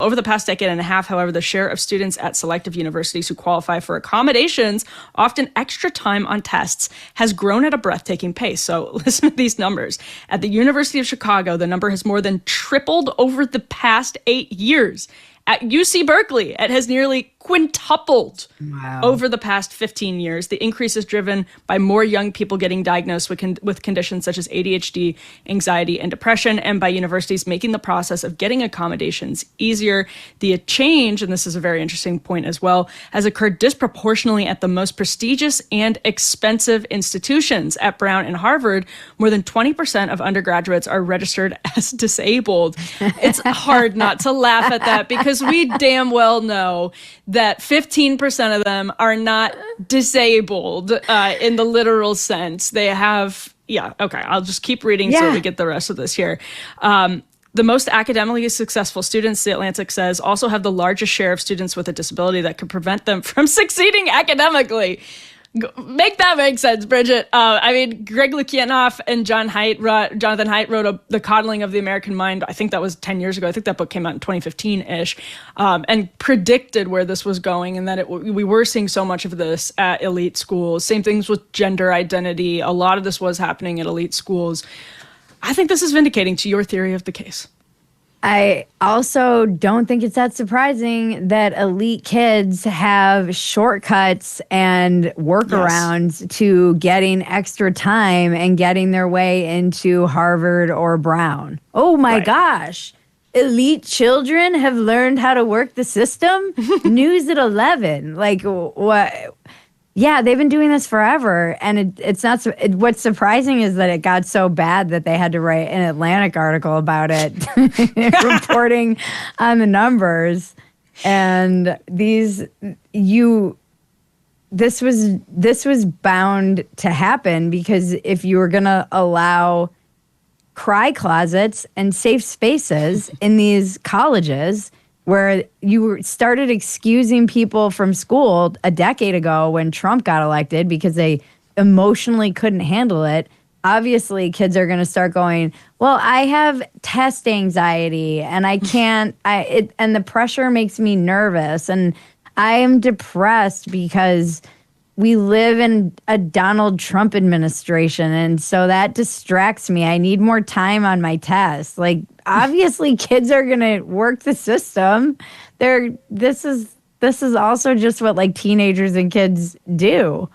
Over the past decade and a half, however, the share of students at selective universities who qualify for accommodations, often extra time on tests, has grown at a breathtaking pace. So listen to these numbers. At the University of Chicago, the number has more than tripled over the past 8 years. At UC Berkeley, it has nearly quintupled over the past 15 years. The increase is driven by more young people getting diagnosed with conditions such as ADHD, anxiety, and depression, and by universities making the process of getting accommodations easier. The change, and this is a very interesting point as well, has occurred disproportionately at the most prestigious and expensive institutions. At Brown and Harvard, more than 20% of undergraduates are registered as disabled. It's hard not to laugh at that because we damn well know that 15% of them are not disabled in the literal sense. They have, okay, I'll just keep reading so we get the rest of this here. The most academically successful students, The Atlantic says, also have the largest share of students with a disability that could prevent them from succeeding academically. Make that make sense, Bridget. Greg Lukianoff and Jonathan Haidt wrote The Coddling of the American Mind. I think that was 10 years ago. I think that book came out in 2015-ish, and predicted where this was going and that we were seeing so much of this at elite schools. Same things with gender identity. A lot of this was happening at elite schools. I think this is vindicating to your theory of the case. I also don't think it's that surprising that elite kids have shortcuts and workarounds to getting extra time and getting their way into Harvard or Brown. Oh my gosh. Elite children have learned how to work the system? News at 11. Like, what? Yeah, they've been doing this forever, and it's not. What's surprising is that it got so bad that they had to write an Atlantic article about it, reporting on the numbers. And this was bound to happen because if you were going to allow cry closets and safe spaces in these colleges, where you started excusing people from school a decade ago when Trump got elected because they emotionally couldn't handle it. Obviously, kids are going to start going, well, I have test anxiety and I can't, and the pressure makes me nervous and I am depressed because we live in a Donald Trump administration. And so that distracts me. I need more time on my tests. Like, obviously kids are going to work the system. This is also just what like teenagers and kids do.